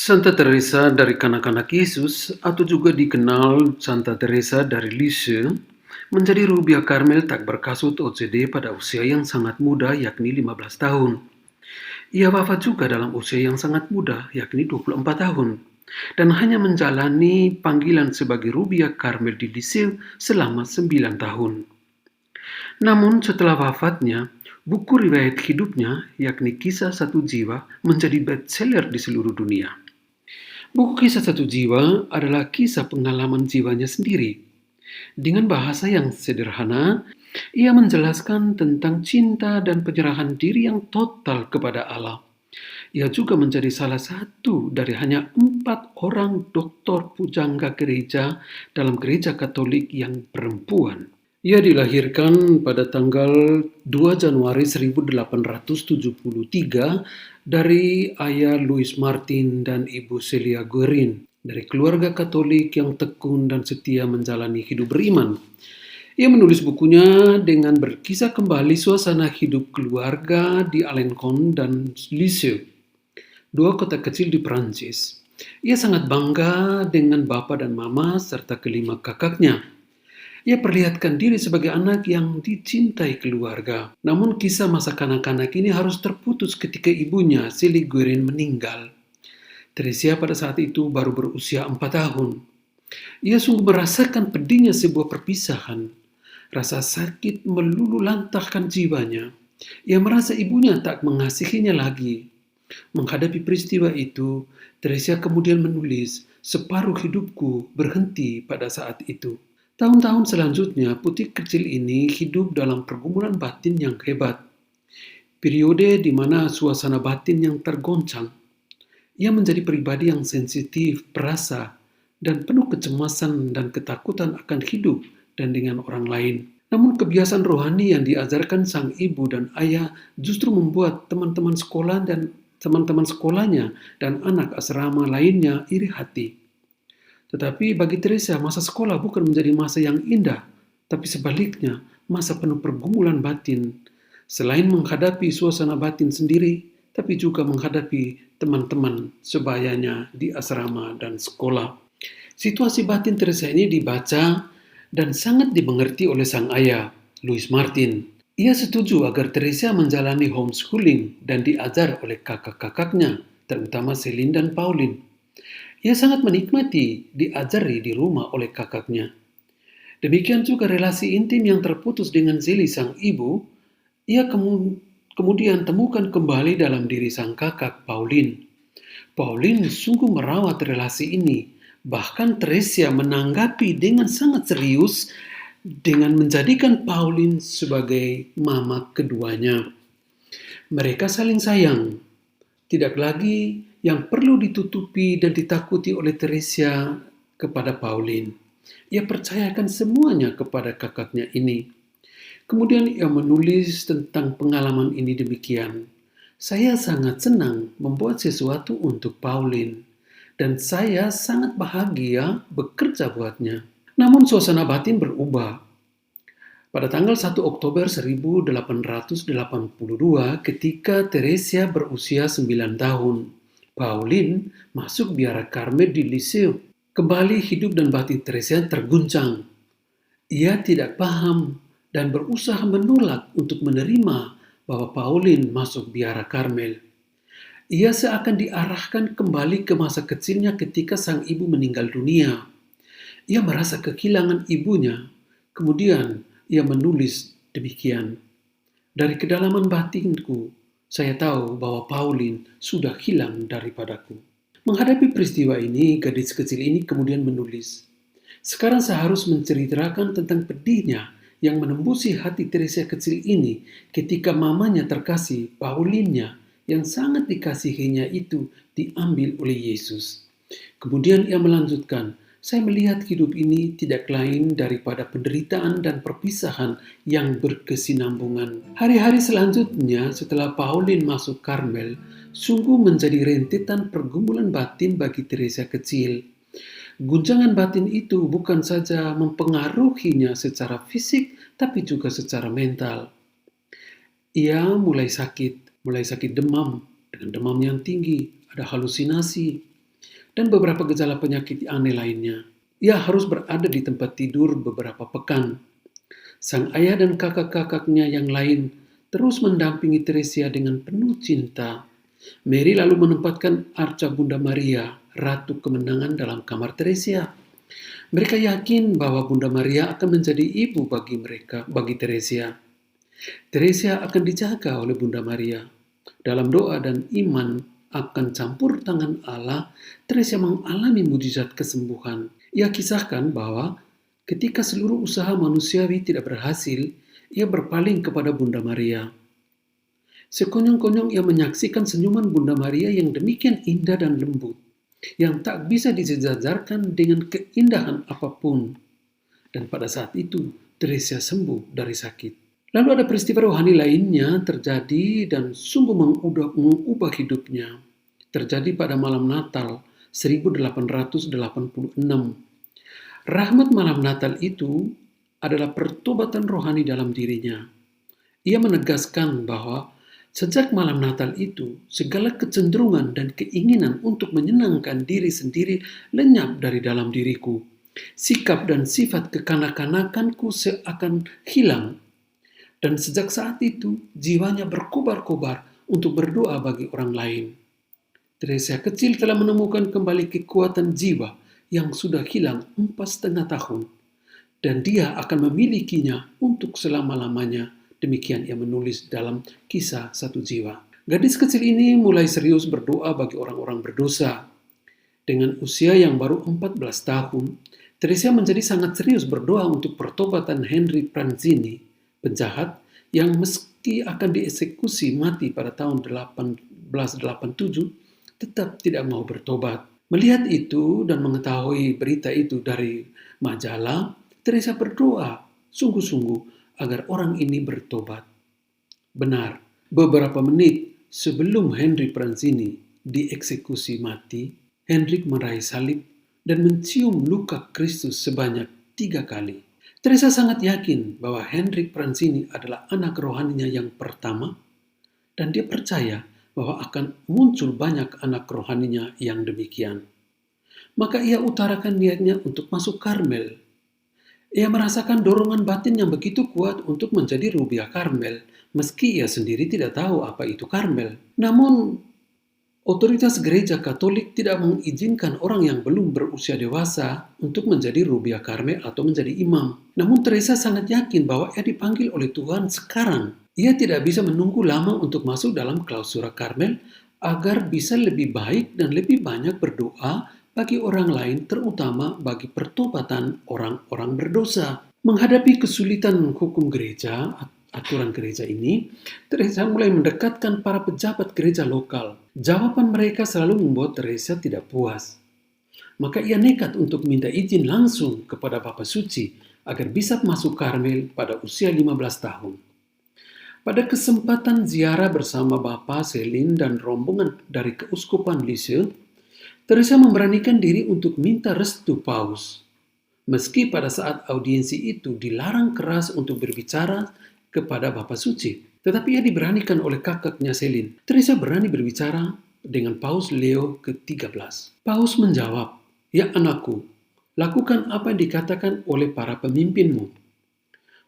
Santa Teresa dari Kanak-Kanak Yesus atau juga dikenal Santa Teresa dari Lisieux menjadi Rubia Karmel tak berkasut OCD pada usia yang sangat muda yakni 15 tahun. Ia wafat juga dalam usia yang sangat muda yakni 24 tahun dan hanya menjalani panggilan sebagai Rubia Karmel di Lisieux selama 9 tahun. Namun setelah wafatnya, buku riwayat hidupnya yakni Kisah Satu Jiwa menjadi bestseller di seluruh dunia. Buku Kisah Satu Jiwa adalah kisah pengalaman jiwanya sendiri. Dengan bahasa yang sederhana, ia menjelaskan tentang cinta dan penyerahan diri yang total kepada Allah. Ia juga menjadi salah satu dari hanya 4 orang doktor pujangga gereja dalam gereja Katolik yang perempuan. Ia dilahirkan pada tanggal 2 Januari 1873 dari ayah Louis Martin dan ibu Celia Guerin dari keluarga Katolik yang tekun dan setia menjalani hidup beriman. Ia menulis bukunya dengan berkisah kembali suasana hidup keluarga di Alencon dan Lisieux, 2 kota kecil di Prancis. Ia sangat bangga dengan bapa dan mama serta kelima kakaknya. Ia perlihatkan diri sebagai anak yang dicintai keluarga. Namun kisah masa kanak-kanak ini harus terputus ketika ibunya, Celia Guerin, meninggal. Teresia pada saat itu baru berusia 4 tahun. Ia sungguh merasakan pedihnya sebuah perpisahan. Rasa sakit meluluh lantahkan jiwanya. Ia merasa ibunya tak mengasihinya lagi. Menghadapi peristiwa itu, Teresia kemudian menulis, "Separuh hidupku berhenti pada saat itu." Tahun-tahun selanjutnya, putri kecil ini hidup dalam pergumulan batin yang hebat. Periode di mana suasana batin yang tergoncang. Ia menjadi pribadi yang sensitif, perasa, dan penuh kecemasan dan ketakutan akan hidup dan dengan orang lain. Namun kebiasaan rohani yang diajarkan sang ibu dan ayah justru membuat teman-teman sekolahnya dan anak asrama lainnya iri hati. Tetapi bagi Teresa, masa sekolah bukan menjadi masa yang indah, tapi sebaliknya, masa penuh pergumulan batin. Selain menghadapi suasana batin sendiri, tapi juga menghadapi teman-teman sebayanya di asrama dan sekolah. Situasi batin Teresa ini dibaca dan sangat dimengerti oleh sang ayah, Louis Martin. Ia setuju agar Teresa menjalani homeschooling dan diajar oleh kakak-kakaknya, terutama Celine dan Pauline. Ia sangat menikmati diajari di rumah oleh kakaknya. Demikian juga relasi intim yang terputus dengan Zeli sang ibu, ia kemudian temukan kembali dalam diri sang kakak Pauline. Pauline sungguh merawat relasi ini, bahkan Teresia menanggapi dengan sangat serius dengan menjadikan Pauline sebagai mama keduanya. Mereka saling sayang, tidak lagi yang perlu ditutupi dan ditakuti oleh Teresia kepada Pauline. Ia percayakan semuanya kepada kakaknya ini. Kemudian ia menulis tentang pengalaman ini demikian. "Saya sangat senang membuat sesuatu untuk Pauline, dan saya sangat bahagia bekerja buatnya." Namun suasana batin berubah. Pada tanggal 1 Oktober 1882, ketika Teresia berusia 9 tahun, Pauline masuk biara Karmel di Lisieux. Kembali hidup dan batin Teresia terguncang. Ia tidak paham dan berusaha menolak untuk menerima bahwa Pauline masuk biara Karmel. Ia seakan diarahkan kembali ke masa kecilnya ketika sang ibu meninggal dunia. Ia merasa kehilangan ibunya. Kemudian ia menulis demikian, "Dari kedalaman batinku, saya tahu bahwa Pauline sudah hilang daripadaku." Menghadapi peristiwa ini, gadis kecil ini kemudian menulis, "Sekarang saya harus menceritakan tentang pedihnya yang menembusi hati Teresia kecil ini ketika mamanya terkasih, Pauline-nya, yang sangat dikasihinya itu diambil oleh Yesus." Kemudian ia melanjutkan, "Saya melihat hidup ini tidak lain daripada penderitaan dan perpisahan yang berkesinambungan." Hari-hari selanjutnya setelah Pauline masuk Karmel, sungguh menjadi rentetan pergumulan batin bagi Teresa kecil. Guncangan batin itu bukan saja mempengaruhinya secara fisik, tapi juga secara mental. Ia mulai sakit demam, dengan demam yang tinggi, ada halusinasi. dan beberapa gejala penyakit aneh lainnya. Ia harus berada di tempat tidur beberapa pekan. Sang ayah dan kakak-kakaknya yang lain terus mendampingi Teresia dengan penuh cinta. Mary lalu menempatkan arca Bunda Maria, Ratu Kemenangan dalam kamar Teresia. Mereka yakin bahwa Bunda Maria akan menjadi ibu bagi Teresia. Teresia akan dijaga oleh Bunda Maria. Dalam doa dan iman akan campur tangan Allah, Teresia mengalami mujizat kesembuhan. Ia kisahkan bahwa ketika seluruh usaha manusiawi tidak berhasil, ia berpaling kepada Bunda Maria. Sekonyong-konyong ia menyaksikan senyuman Bunda Maria yang demikian indah dan lembut, yang tak bisa disejajarkan dengan keindahan apapun. Dan pada saat itu, Teresia sembuh dari sakit. Lalu ada peristiwa rohani lainnya terjadi dan sungguh mengubah hidupnya. Terjadi pada malam Natal 1886. Rahmat malam Natal itu adalah pertobatan rohani dalam dirinya. Ia menegaskan bahwa sejak malam Natal itu, segala kecenderungan dan keinginan untuk menyenangkan diri sendiri lenyap dari dalam diriku. Sikap dan sifat kekanak-kanakanku seakan hilang. Dan sejak saat itu, jiwanya berkobar-kobar untuk berdoa bagi orang lain. Teresia kecil telah menemukan kembali kekuatan jiwa yang sudah hilang 4,5 tahun. Dan dia akan memilikinya untuk selama-lamanya. Demikian ia menulis dalam Kisah Satu Jiwa. Gadis kecil ini mulai serius berdoa bagi orang-orang berdosa. Dengan usia yang baru 14 tahun, Teresia menjadi sangat serius berdoa untuk pertobatan Henry Pranzini, penjahat yang meski akan dieksekusi mati pada tahun 1887, tetap tidak mau bertobat. Melihat itu dan mengetahui berita itu dari majalah, Teresia berdoa sungguh-sungguh agar orang ini bertobat. Benar, beberapa menit sebelum Henry Pranzini dieksekusi mati, Hendrik meraih salib dan mencium luka Kristus sebanyak 3 kali. Teresa sangat yakin bahwa Hendrik Pranzini adalah anak rohaninya yang pertama, dan dia percaya bahwa akan muncul banyak anak rohaninya yang demikian. Maka ia utarakan niatnya untuk masuk Karmel. Ia merasakan dorongan batin yang begitu kuat untuk menjadi Rubiah Karmel, meski ia sendiri tidak tahu apa itu Karmel. Namun, otoritas gereja Katolik tidak mengizinkan orang yang belum berusia dewasa untuk menjadi Rubiah Karmel atau menjadi imam. Namun Teresa sangat yakin bahwa ia dipanggil oleh Tuhan sekarang. Ia tidak bisa menunggu lama untuk masuk dalam klausura Karmel agar bisa lebih baik dan lebih banyak berdoa bagi orang lain, terutama bagi pertobatan orang-orang berdosa. Menghadapi kesulitan hukum gereja, aturan gereja ini, Teresa mulai mendekatkan para pejabat gereja lokal. Jawaban mereka selalu membuat Teresa tidak puas. Maka ia nekat untuk minta izin langsung kepada Bapa Suci agar bisa masuk Karmel pada usia 15 tahun. Pada kesempatan ziarah bersama Bapa Selin dan rombongan dari Keuskupan Lisieux, Teresa memberanikan diri untuk minta restu Paus. Meski pada saat audiensi itu dilarang keras untuk berbicara kepada Bapa Suci, tetapi ia diberanikan oleh kakaknya Selin. Teresa berani berbicara dengan Paus Leo ke-13. Paus menjawab, "Ya anakku, lakukan apa yang dikatakan oleh para pemimpinmu."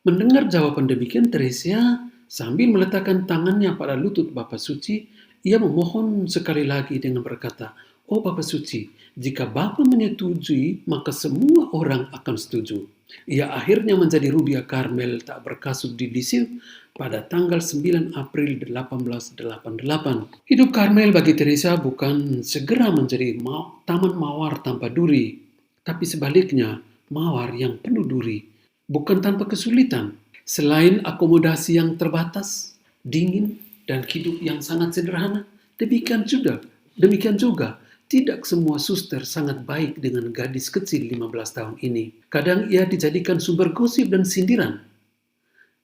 Mendengar jawaban demikian, Teresa sambil meletakkan tangannya pada lutut Bapa Suci, ia memohon sekali lagi dengan berkata, "Oh Bapa Suci, jika Bapa menyetujui, maka semua orang akan setuju." Ia akhirnya menjadi Rubiah Karmel tak berkasut di Lisieux pada tanggal 9 April 1888. Hidup Karmel bagi Teresa bukan segera menjadi taman mawar tanpa duri, tapi sebaliknya mawar yang penuh duri, bukan tanpa kesulitan. Selain akomodasi yang terbatas, dingin, dan hidup yang sangat sederhana, demikian juga tidak semua suster sangat baik dengan gadis kecil 15 tahun ini. Kadang ia dijadikan sumber gosip dan sindiran.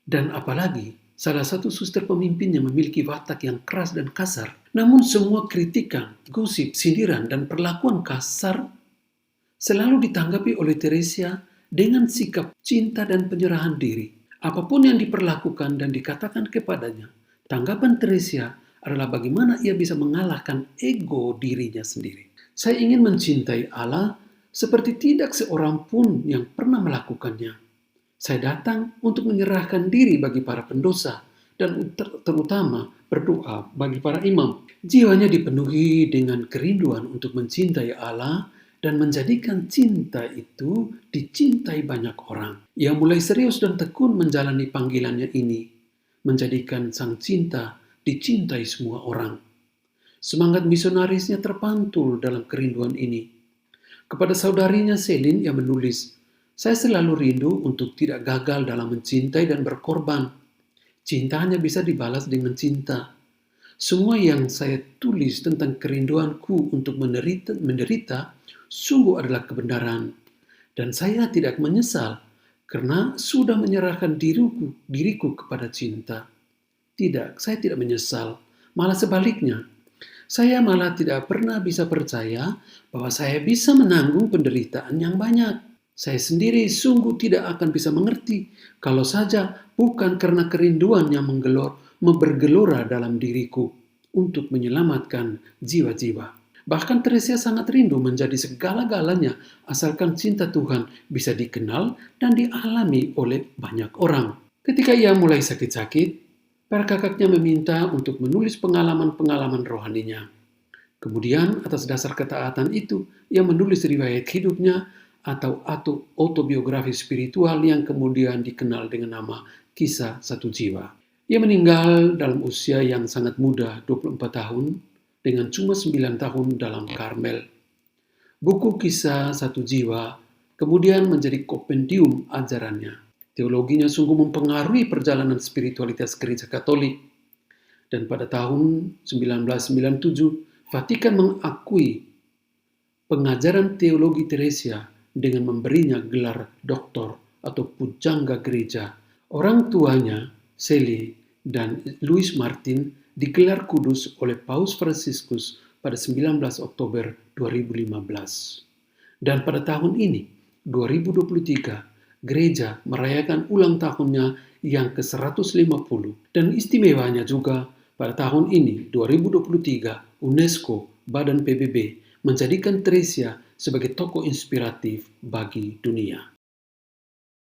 Dan apalagi, salah satu suster pemimpinnya memiliki watak yang keras dan kasar. Namun semua kritikan, gosip, sindiran, dan perlakuan kasar selalu ditanggapi oleh Teresa dengan sikap cinta dan penyerahan diri. Apapun yang diperlakukan dan dikatakan kepadanya, tanggapan Teresa adalah bagaimana ia bisa mengalahkan ego dirinya sendiri. Saya ingin mencintai Allah seperti tidak seorang pun yang pernah melakukannya. Saya datang untuk menyerahkan diri bagi para pendosa dan terutama berdoa bagi para imam. Jiwanya dipenuhi dengan kerinduan untuk mencintai Allah dan menjadikan cinta itu dicintai banyak orang. Ia mulai serius dan tekun menjalani panggilannya ini, menjadikan sang cinta dicintai semua orang. Semangat misionarisnya terpantul dalam kerinduan ini. Kepada saudarinya Selin yang menulis, "Saya selalu rindu untuk tidak gagal dalam mencintai dan berkorban. Cinta hanya bisa dibalas dengan cinta. Semua yang saya tulis tentang kerinduanku untuk menderita sungguh adalah kebenaran. Dan saya tidak menyesal karena sudah menyerahkan diriku kepada cinta. Tidak, saya tidak menyesal. Malah sebaliknya, saya malah tidak pernah bisa percaya bahwa saya bisa menanggung penderitaan yang banyak. Saya sendiri sungguh tidak akan bisa mengerti kalau saja bukan karena kerinduan yang bergelora dalam diriku untuk menyelamatkan jiwa-jiwa. Bahkan Teresia sangat rindu menjadi segala-galanya asalkan cinta Tuhan bisa dikenal dan dialami oleh banyak orang. Ketika ia mulai sakit-sakit, para kakaknya meminta untuk menulis pengalaman-pengalaman rohaninya. Kemudian atas dasar ketaatan itu, ia menulis riwayat hidupnya atau autobiografi spiritual yang kemudian dikenal dengan nama Kisah Satu Jiwa. Ia meninggal dalam usia yang sangat muda, 24 tahun, dengan cuma 9 tahun dalam Karmel. Buku Kisah Satu Jiwa kemudian menjadi kompendium ajarannya. Teologinya sungguh mempengaruhi perjalanan spiritualitas Gereja Katolik. Dan pada tahun 1997, Vatikan mengakui pengajaran teologi Teresia dengan memberinya gelar doktor atau pujangga gereja. Orang tuanya, Sally dan Louis Martin, digelar kudus oleh Paus Fransiskus pada 19 Oktober 2015. Dan pada tahun ini, 2023, gereja merayakan ulang tahunnya yang ke-150. Dan istimewanya juga, pada tahun ini, 2023, UNESCO, Badan PBB, menjadikan Teresia sebagai tokoh inspiratif bagi dunia.